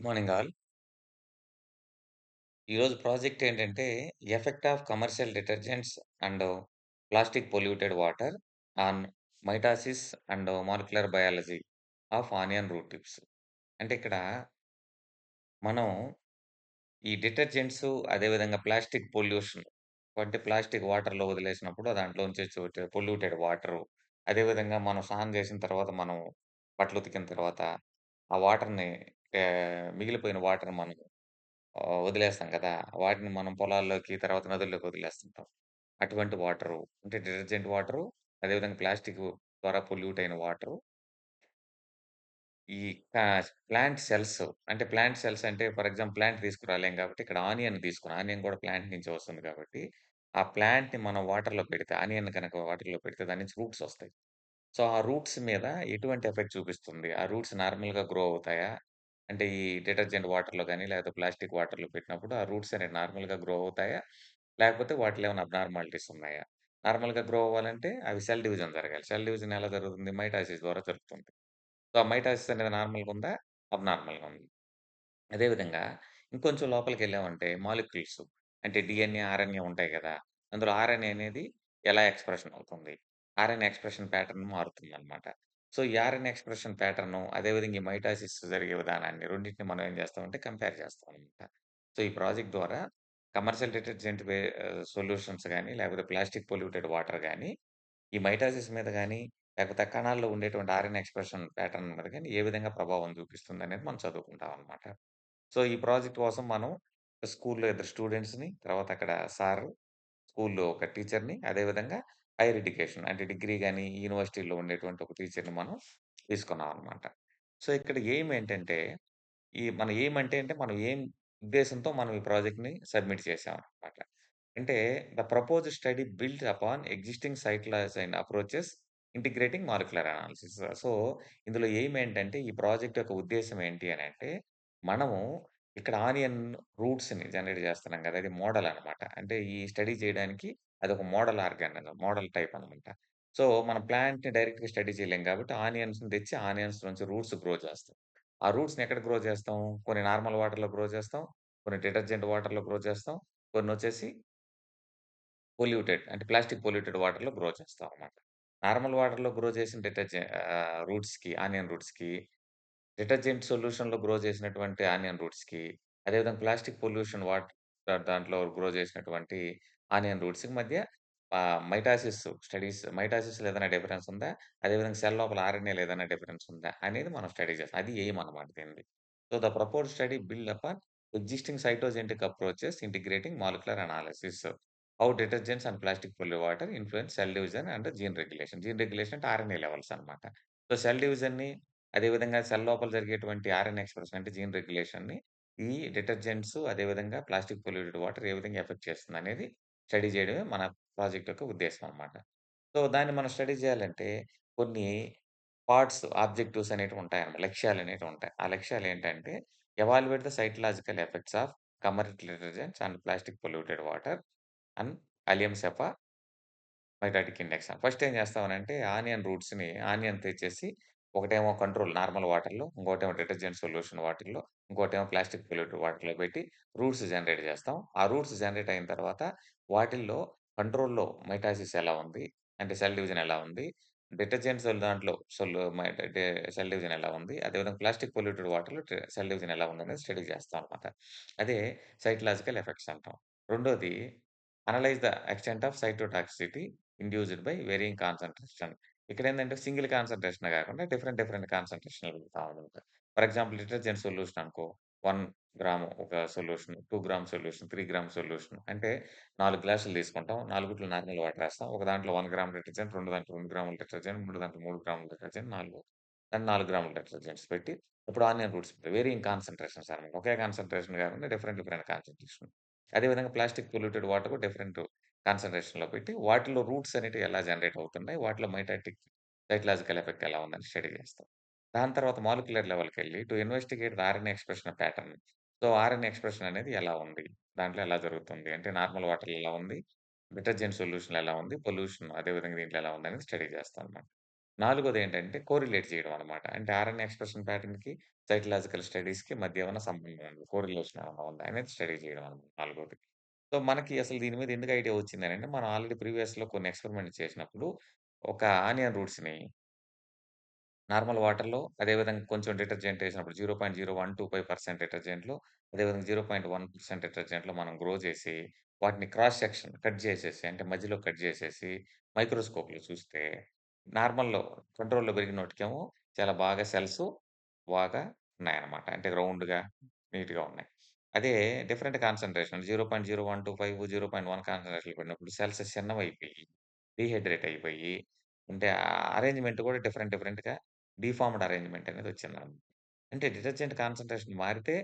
Good morning all. ఈరోజు project ఏంటంటే, effect of commercial detergents and plastic polluted water on mitosis and molecular biology of onion root tips. అంటే ఇక్కడ మనం ఈ detergents అదేవిధంగా plastic pollution అంటే ప్లాస్టిక్ వాటర్‌లో వదిలేసినప్పుడు దాంట్లోంచి పొల్యూటెడ్ వాటరు, అదేవిధంగా మనం స్నానం చేసిన తర్వాత మనం బట్టలు ఉతికిన తర్వాత ఆ వాటర్‌ని మిగిలిపోయిన వాటర్‌ని మనం వదిలేస్తాం కదా! వాటిని మనం పొలాల్లోకి, తర్వాత నదుల్లోకి వదిలేస్తుంటాం. అటువంటి వాటరు అంటే డిటర్జెంట్ వాటరు, అదేవిధంగా ప్లాస్టికు ద్వారా పొల్యూట్ అయిన వాటరు, ఈ ప్లాంట్ సెల్స్ అంటే ప్లాంట్ సెల్స్ అంటే ఫర్ ఎగ్జాంపుల్ ప్లాంట్ తీసుకురాలేం కాబట్టి ఇక్కడ ఆనియన్ తీసుకున్నాం. ఆనియన్ కూడా ప్లాంట్ నుంచి వస్తుంది కాబట్టి, ఆ ప్లాంట్‌ని మనం వాటర్‌లో పెడితే ఆనియన్ గనక వాటర్‌లో పెడితే దాని నుంచి రూట్స్ వస్తాయి. సో, ఆ రూట్స్ మీద ఎటువంటి ఎఫెక్ట్ చూపిస్తుంది? ఆ రూట్స్ నార్మల్‌గా గ్రో అవుతాయా? అంటే ఈ డిటర్జెంట్ వాటర్‌లో గాని, లేకపోతే ప్లాస్టిక్ వాటర్‌లో పెట్టినప్పుడు ఆ రూట్స్ అనేవి నార్మల్‌గా గ్రో అవుతాయా? లేకపోతే వాటిలో ఏమైనా అబ్నార్మాలిటీస్ ఉన్నాయా? నార్మల్‌గా గ్రో అవ్వాలంటే అవి సెల్ డివిజన్ జరగాలి. సెల్ డివిజన్ ఎలా జరుగుతుంది? మైటోసిస్ ద్వారా జరుగుతుంది. సో, ఆ మైటోసిస్ అనేది నార్మల్‌గా ఉందా? అబ్నార్మల్‌గా ఉంది. అదే విధంగా ఇంకొంచెం లోపలికెళ్ళామంటే మాలిక్యూల్స్ అంటే డీఎన్ఏ, ఆర్ఎన్ఏ ఉంటాయి గదా! అందులో ఆర్ఎన్ఏ అనేది ఎలా ఎక్స్‌ప్రెషన్ అవుతుంది? ఆర్ఎన్ఏ ఎక్స్‌ప్రెషన్ ప్యాటర్న్ మారుతుందనమాట. సో, ఈ ఆర్ఎన్ఏ ఎక్స్‌ప్రెషన్ ప్యాటర్ను అదేవిధంగా ఈ మైటోసిస్ జరిగే విధానాన్ని రెండిటిని మనం ఏం చేస్తామంటే కంపేర్ చేస్తామనమాట. సో, ఈ ప్రాజెక్ట్ ద్వారా కమర్షియల్ డిటర్జెంట్ సొల్యూషన్స్ గాని, లేకపోతే ప్లాస్టిక్ పొల్యూటెడ్ వాటర్ గాని, ఈ మైటోసిస్ మీద గాని, లేకపోతే ఆ కణాల్లో ఉండేటువంటి ఆర్ఎన్ఏ ఎక్స్‌ప్రెషన్ ప్యాటర్న్ మీద గాని ఏ విధంగా ప్రభావం చూపిస్తుందనేది మనం చదువుకుంటామనమాట. సో, ఈ ప్రాజెక్ట్ కోసం మనం స్కూల్‌లో ఇద్దరు స్టూడెంట్స్‌ని, తర్వాత అక్కడ సారు, స్కూల్‌లో ఒక టీచర్‌ని, అదేవిధంగా హైర్ ఎడ్యుకేషన్ అంటే డిగ్రీ గాని, యూనివర్సిటీలో ఉండేటువంటి ఒక టీచర్‌ని మనం తీసుకున్నామనమాట. సో, ఇక్కడ ఎయిమ్ ఏంటంటే, మన ఎయిమ్ అంటే మనం ఏం ఉద్దేశంతో మనం ఈ ప్రాజెక్ట్‌ని సబ్మిట్ చేసామనమాట. అంటే the proposed study built upon existing site laws and approaches integrating molecular analysis. So, ఇందులో ఎయిమ్ ఏంటంటే ఈ ప్రాజెక్ట్ యొక్క ఉద్దేశ్యం ఏంటి అనంటే, మనము ఇక్కడ ఆనియన్ రూట్స్‌ని జనరేట్ చేస్తున్నాం గదా! అది మోడల్ అనమాట. అంటే ఈ స్టడీ చేయడానికి అదొక మోడల్ మోడల్ టైప్ అనమాట. సో, మనం ప్లాంట్‌ని డైరెక్ట్‌గా స్టడీ చేయలేం కాబట్టి ఆనియన్స్‌ని తెచ్చి ఆనియన్స్ నుంచి రూట్స్ గ్రో చేస్తాం. ఆ రూట్స్‌ని ఎక్కడ గ్రో చేస్తాం? కొన్ని నార్మల్ వాటర్‌లో గ్రో చేస్తాం. కొన్ని డిటర్జెంట్ వాటర్‌లో గ్రో చేస్తాం. కొన్నొచ్చేసి అంటే ప్లాస్టిక్ పొల్యూటెడ్ వాటర్‌లో గ్రో చేస్తామనమాట. నార్మల్ వాటర్‌లో గ్రో చేసిన రూట్స్‌కి, ఆనియన్ రూట్స్‌కి, డిటర్జెంట్ సొల్యూషన్‌లో గ్రో చేసినటువంటి ఆనియన్ రూట్స్‌కి, అదేవిధంగా ప్లాస్టిక్ పొల్యూషన్ దాంట్లో గ్రో చేసినటువంటి ఆనియన్ రూట్స్‌కి మధ్య మైటాసిస్‌లో ఏదైనా డిఫరెన్స్ ఉందా? అదేవిధంగా సెల్ లోపల ఆర్ఎన్ఏలో ఏదైనా డిఫరెన్స్ ఉందా? అనేది మనం స్టడీ చేస్తాం. అది ఎయిమ్ అనమాట దీనిది. So, the proposed study build upon existing cytogenic approaches integrating molecular analysis. How detergents and plastic water influence cell division and gene regulation. Gene regulation అంటే ఆర్ఎన్ఏ లెవెల్స్ అనమాట. సో, సెల్ డివిజన్‌ని అదేవిధంగా cell లోపల జరిగేటువంటి RNA expression అంటే gene రెగ్యులేషన్‌ని ఈ detergents అదేవిధంగా ప్లాస్టిక్ పొల్యూటెడ్ వాటర్ ఏ విధంగా ఎఫెక్ట్ చేస్తుందనేది స్టడీ చేయడమే మన ప్రాజెక్ట్ యొక్క ఉద్దేశ్యం అన్నమాట. సో, దాన్ని మనం స్టడీ చేయాలంటే కొన్ని ఆబ్జెక్టివ్స్ అనేటివుంటాయన్నమాట. లక్ష్యాలనేటివుంటాయి. ఆ లక్ష్యాలేంటంటే evaluate the psychological effects of commercial detergents and plastic polluted water and allium cepa mitotic index. First ఏం చేస్తామనంటే ఆనియన్ తెచ్చేసి ఒకటేమో కంట్రోల్ నార్మల్ వాటర్‌లో, ఇంకోటేమో డిటర్జెంట్ సొల్యూషన్ వాటర్‌లో, ఇంకోటేమో ప్లాస్టిక్ పొల్యూటెడ్ వాటర్‌లో పెట్టి రూట్స్ జనరేట్ చేస్తాం. ఆ రూట్స్ జనరేట్ అయిన తర్వాత వాటిల్లో కంట్రోల్‌లో మైటాసిస్ ఎలా ఉంది? అంటే సెల్ డివిజన్ ఎలా ఉంది? డిటర్జెంట్స్ దాంట్లో మై డే సెల్ డివిజన్ ఎలా ఉంది? అదేవిధంగా ప్లాస్టిక్ పొల్యూటెడ్ వాటర్‌లో సెల్ డివిజన్ ఎలా ఉందనేది స్టడీ చేస్తాం అన్నమాట. అదే సైకలాజికల్ ఎఫెక్ట్స్ అంటాం. రెండోది analyse the extent of cytotoxicity induced by varying concentration. ఇక్కడేందంటే సింగిల్ కాన్సంట్రేషనే గాకుండా డిఫరెంట్ కాన్సంట్రేషన్‌లు వెళ్తా ఉంటది. ఫర్ ఎగ్జాంపుల్ డిటర్జెంట్ సొల్యూషన్ అనుకో 1 గ్రాము ఒక solution, 2 gram solution, 3 gram solution అంటే 4 గ్లాసులు తీసుకుంటాం. 4 నార్మల్ వాటర్ ఏస్తాం. ఒక దాంట్లో 1 గ్రామ్ డిటర్జెంట్, దాంట్లో 2 గ్రాముల డిటర్జెంట్, దాంట్లో 3 గ్రాముల డిటర్జెంట్, 4 గ్రాముల డిటర్జెంట్స్ పెట్టి ఇప్పుడు ఆనియన్ రూట్స్ వేరియింగ్ కాన్సంట్రేషన్స్ అన్నమాట. ఒకే కాన్సంట్రేషన్ కాకుండా డిఫరెంట్ కాన్సంట్రేషన్. అదే విధంగా ప్లాస్టిక్ పొల్యూటెడ్ వాటర్ కూడా డిఫరెంట్ కాన్సంట్రేషన్‌లో పెట్టి వాటిలో రూట్స్ అనేటివి ఎలా జనరేట్ అవుతున్నాయి? వాటిలో సైకలాజికల్ ఎఫెక్ట్ ఎలా ఉందని స్టడీ చేస్తాం. దాని తర్వాత మాలిక్యులర్ లెవెల్‌కెళ్ళి to investigate the RNA expression pattern. So, RNA expression అనేది ఎలా ఉంది? దాంట్లో ఎలా జరుగుతుంది? అంటే నార్మల్ వాటర్‌లో ఎలా ఉంది? డిటర్జెంట్ సొల్యూషన్‌లో ఎలా ఉంది? అదే విధంగా దీంట్లో ఎలా ఉందనేది స్టడీ చేస్తామన్నమాట. నాలుగోదేంటంటే కోరిలేట్ చేయడం అనమాట. అంటే ఆర్ఎన్ఏ ఎక్స్‌ప్రెషన్ ప్యాటర్న్‌కి, సైకలాజికల్ స్టడీస్‌కి మధ్య ఏమన్నా సంబంధం ఉంది. కోరిలేషన్ ఏమన్నా ఉందా అనేది స్టడీ చేయడం అనమాట నాలుగోది. సో, మనకి అసలు దీని మీద ఎందుకు ఐడియా వచ్చిందనంటే, మనం ఆల్రెడీ ప్రీవియస్‌లో కొన్ని ఎక్స్‌పెరిమెంట్స్ చేసినప్పుడు, ఒక ఆనియన్ రూట్స్‌ని నార్మల్ వాటర్‌లో అదేవిధంగా కొంచెం డిటర్జెంట్ ఏసినప్పుడు 0.0125% డిటర్జెంట్‌లో, అదేవిధంగా 0.1% డిటర్జెంట్‌లో మనం గ్రో చేసి, వాటిని క్రాస్ సెక్షన్ కట్ చేసేసి, అంటే మధ్యలో కట్ చేసేసి, మైక్రోస్కోప్‌లో చూస్తే, నార్మల్‌లో కంట్రోల్‌లో పెరిగినోటికేమో చాలా బాగా సెల్స్ బాగా ఉన్నాయన్నమాట. అంటే రౌండ్‌గా, నీట్‌గా ఉన్నాయి. అదే డిఫరెంట్ కాన్సంట్రేషన్ 0.0125, 0.1 కాన్సంట్రేషన్‌లో పడినప్పుడు సెల్స్ చిన్నవైపోయి, డీహైడ్రేట్ అయిపోయి, అంటే అరేంజ్‌మెంట్ కూడా డిఫరెంట్‌గా డీఫార్మ్డ్ అరేంజ్‌మెంట్ అనేదొచ్చిందనమాట. అంటే డిటర్జెంట్ కాన్సంట్రేషన్ మారితే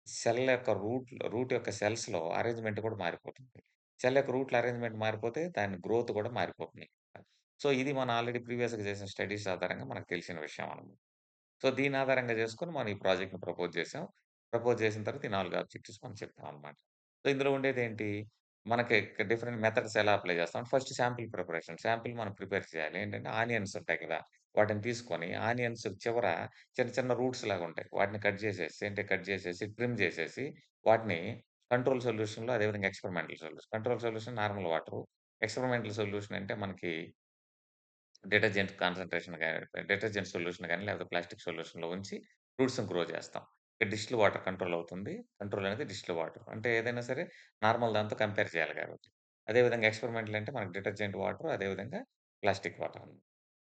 సెల్ యొక్క రూట్ యొక్క సెల్స్‌లో అరేంజ్‌మెంట్ కూడా మారిపోతుంది. సెల్ యొక్క రూట్‌లో అరేంజ్‌మెంట్ మారిపోతే దాని గ్రోత్ కూడా మారిపోతుంది. సో, ఇది మనం ఆల్రెడీ ప్రీవియస్‌గా చేసిన స్టడీస్ ఆధారంగా మనకు తెలిసిన విషయం అనమాట. సో, దీని ఆధారంగా చేసుకొని మనం ఈ ప్రాజెక్ట్‌ని ప్రపోజ్ చేసాం. ప్రపోజ్ చేసిన తర్వాత ఈ 4 ఆబ్జెక్టివ్స్ మనం చెప్పామనమాట. సో, ఇందులో ఉండేదేంటి? మనకి డిఫరెంట్ మెథడ్స్ ఎలా అప్లై చేస్తాం? First sample preparation. శాంపిల్ మనం ప్రిపేర్ చేయాలి. ఏంటంటే ఆనియన్స్ ఉంటాయి కదా! వాటిని తీసుకొని ఆనియన్స్ చివర చిన్న చిన్న రూట్స్ లాగా ఉంటాయి. వాటిని కట్ చేసేసి అంటే కట్ చేసేసి, ట్రిమ్ చేసేసి వాటిని కంట్రోల్ సొల్యూషన్‌లో అదేవిధంగా experimental solution. Control solution normal water. Experimental solution అంటే మనకి డిటర్జెంట్ కాన్సంట్రేషన్ డిటర్జెంట్ సొల్యూషన్ గాని, లేకపోతే ప్లాస్టిక్ సొల్యూషన్‌లో ఉంచి ఫ్రూట్స్‌ని గ్రో చేస్తాం. డిస్టిల్డ్ వాటర్ కంట్రోల్ అవుతుంది. కంట్రోల్ అనేది డిస్టిల్డ్ వాటర్. అంటే ఏదైనా సరే నార్మల్ దాంతో కంపేర్ చేయాలి కాబట్టి. అదే విధంగా ఎక్స్‌పెరిమెంటల్ అంటే మనకు డిటర్జెంట్ వాటర్, అదే విధంగా ప్లాస్టిక్ వాటర్.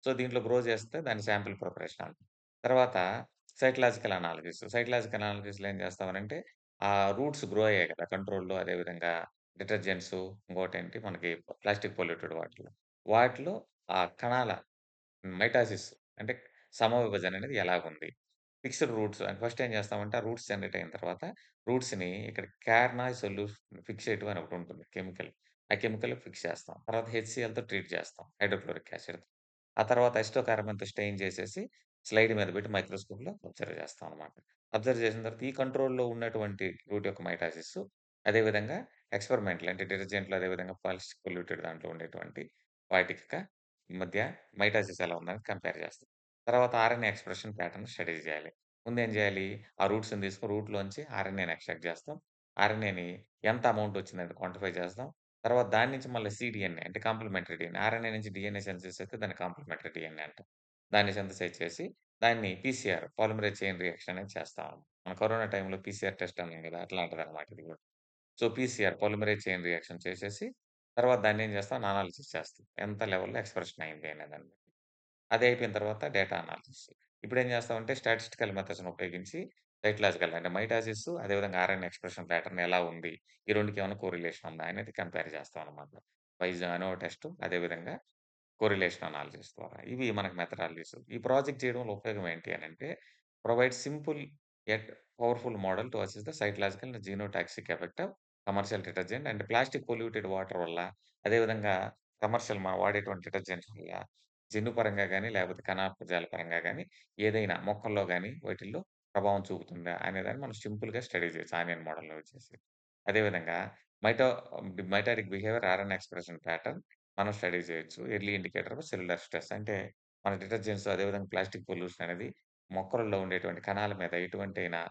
సో, దీంట్లో గ్రో చేస్తే దాన్ని శాంపిల్ ప్రిపరేషన్ అంటాం. తర్వాత సైకలాజికల్ అనాలిసిస్. సైకలాజికల్ అనాలిసిస్‌లో ఏం చేస్తామనంటే, ఆ రూట్స్ గ్రో అయ్యాయి కదా! కంట్రోల్‌లో అదే విధంగా డిటర్జెంట్సు, ఇంకోటేంటి మనకి ప్లాస్టిక్ పొల్యూటెడ్ వాటర్‌లో. వాటిలో ఆ కణాల మైటాసిస్ అంటే సమవిభజన అనేది ఎలాగుంది? ఫిక్స్డ్ రూట్స్ అంటే ఫస్ట్ ఏం చేస్తామంటే, ఆ రూట్స్ జనరేట్ అయిన తర్వాత రూట్స్‌ని ఇక్కడ కార్నాయ్ ఫిక్సేటివ్ అని ఒకటుంటుంది కెమికల్. ఆ కెమికల్ ఫిక్స్ చేస్తాం. తర్వాత హెచ్‌సీఎల్‌తో ట్రీట్ చేస్తాం. హైడ్రోక్లోరిక్ యాసిడ్‌తో. ఆ తర్వాత అసిటోకార్బన్‌తో స్టెయిన్ చేసేసి స్లైడ్ మీద పెట్టి మైక్రోస్కోప్‌లో అబ్జర్వ్ చేస్తాం అన్నమాట. అబ్జర్వ్ చేసిన తర్వాత ఈ కంట్రోల్‌లో ఉన్నటువంటి రూట్ యొక్క మైటాసిస్ అదే విధంగా ఎక్స్‌పెరిమెంటల్ అంటే డిటర్జెంట్‌లో అదే విధంగా పాలిస్టిక్ పొల్యూటెడ్ దాంట్లో ఉండేటువంటి వాటిక మధ్య మైటోసిస్ ఎలా ఉందని కంపేర్ చేస్తాం. తర్వాత ఆర్ఎన్ఏ ఎక్స్‌ప్రెషన్ ప్యాటర్న్ స్టడీ చేయాలి. ముందేం చేయాలి? ఆ రూట్స్‌ని తీసుకొని రూట్‌లోంచి ఆర్ఎన్ఏని ఎక్స్ట్రాక్ట్ చేస్తాం. ఆర్ఎన్ఏని ఎంత అమౌంట్ వచ్చిందని క్వాంటిఫై చేస్తాం. తర్వాత దాని నుంచి మళ్ళీ సీడీఎన్ఏ అంటే కాంప్లిమెంటరీ డీఎన్ఏ. ఆర్ఎన్ఏ నుంచి డీఎన్ఏ సింథసిస్ అయితే దాన్ని కాంప్లిమెంటరీ డీఎన్ఏ అంటాం. దాన్ని సింథసైజ్ చేసి దాన్ని పీసీఆర్ పాలిమరేజ్ చైన్ రియాక్షన్ అనేది చేస్తాం. మన కరోనా టైమ్‌లో పీసీఆర్ టెస్ట్ అన్నాం కదా! అట్లాంటిదన్నమాట ఇది కూడా. So, PCR polymerase chain reaction చేసేసి, తర్వాత దాన్నేం చేస్తాం అనాలిసిస్ చేస్తాం. ఎంత లెవెల్‌లో ఎక్స్‌ప్రెషన్ అయింది అనేదాన్ని బట్టి. అది అయిపోయిన తర్వాత డేటా అనాలిసిస్. ఇప్పుడేం చేస్తామంటే స్టాటిస్టికల్ మెథడ్స్‌ని ఉపయోగించి సైకలాజికల్ అంటే మైటోసిస్ అదేవిధంగా ఆర్ఎన్ఏ ఎక్స్‌ప్రెషన్ ప్యాటర్న్ ఎలా ఉంది? ఈ రెండికి ఏమైనా కోరిలేషన్ ఉందా? అనేది కంపేర్ చేస్తాం అన్నమాట. అనో టెస్ట్ అదేవిధంగా కోరిలేషన్ అనాలిసిస్ ద్వారా. ఇవి మనకు మెథడాలజీస్. ఈ ప్రాజెక్ట్ చేయడం వల్ల ఉపయోగం ఏంటి అనంటే, provide simple yet powerful model to assess the psychological and genotoxic effect of commercial detergent and plastic polluted water వల్ల, అదే విధంగా కమర్షియల్ మనం వాడేటువంటి డిటర్జెంట్స్ వల్ల జన్యు పరంగా గాని, లేకపోతే కణాపజాల పరంగా గాని, ఏదైనా మొక్కల్లో గాని, వాటిల్లో ప్రభావం చూపుతుందా అనేదాన్ని మనం సింపుల్‌గా స్టడీ చేయొచ్చు ఆనియన్ మోడల్‌లో వచ్చేసి. అదే విధంగా mito mitotic behaviour RNA expression pattern మనం స్టడీ చేయొచ్చు. Early indicator of cellular stress అంటే మన డిటర్జెంట్స్ అదేవిధంగా ప్లాస్టిక్ పొల్యూషన్ అనేది మొక్కలలో ఉండేటువంటి కణాల మీద ఎటువంటైనా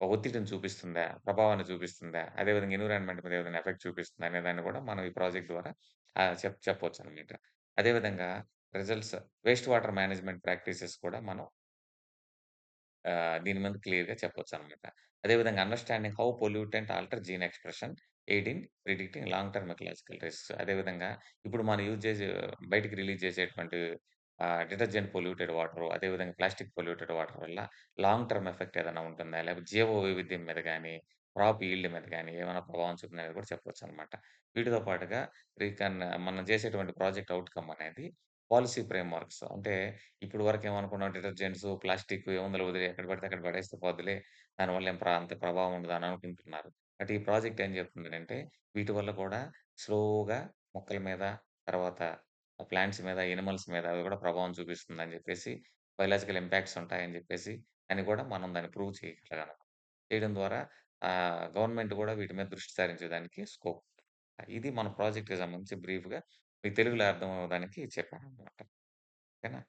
ఒత్తిడిని చూపిస్తుందా? ప్రభావాన్ని చూపిస్తుందా? అదేవిధంగా ఎన్విరాన్మెంట్ మీద ఏదైనా ఎఫెక్ట్ చూపిస్తుందా? అనే దాన్ని కూడా మనం ఈ ప్రాజెక్ట్ ద్వారా చెప్పొచ్చనమాట. అదేవిధంగా results waste water management practices కూడా మనం దీని మీద క్లియర్‌గా చెప్పొచ్చనమాట. అదేవిధంగా understanding how pollutant alter gene expression aid in predicting long term ecological risks. అదేవిధంగా ఇప్పుడు మనం యూజ్ చేసే బయటికి రిలీజ్ చేసేటువంటి డిటర్జెంట్ పొల్యూటెడ్ వాటరు, అదేవిధంగా ప్లాస్టిక్ పొల్యూటెడ్ వాటర్ వల్ల లాంగ్ టర్మ్ ఎఫెక్ట్ ఏదైనా ఉంటుందా? లేకపోతే జీవ వైవిధ్యం మీద గాని, క్రాప్ ఈల్డ్ మీద గాని ఏమైనా ప్రభావం చూపుతుందనేది కూడా చెప్పొచ్చనమాట. వీటితో పాటుగా మనం చేసేటువంటి ప్రాజెక్ట్ ఔట్‌కమ్ అనేది పాలిసీ ఫ్రేమ్‌వర్క్స్ అంటే ఇప్పుడు వరకు ఏమనుకున్నాం డిటర్జెంట్స్, ప్లాస్టిక్ ఏముందిలే వదిలేయి ఎక్కడ పడితే అక్కడ పడేస్తే పోద్దిలే. దానివల్ల ఏం అంత ప్రభావం ఉండదని అనుకుంటున్నారు. బట్ ఈ ప్రాజెక్ట్ ఏం చెప్తుందనంటే వీటి వల్ల కూడా స్లోగా మొక్కల మీద, తర్వాత ప్లాంట్స్ మీద, యానిమల్స్ మీద అవి కూడా ప్రభావం చూపిస్తుందని చెప్పేసి, బయోలాజికల్ ఇంపాక్ట్స్ ఉంటాయని చెప్పేసి అని కూడా మనం దాన్ని ప్రూవ్ చేయగలగనమాట. చేయడం ద్వారా గవర్నమెంట్ కూడా వీటి మీద దృష్టి సారించేదానికి స్కోప్. ఇది మన ప్రాజెక్ట్‌కి సంబంధించి బ్రీఫ్‌గా మీకు తెలుగులో అర్థం అవ్వడానికి చెప్పాననమాట. ఓకేనా?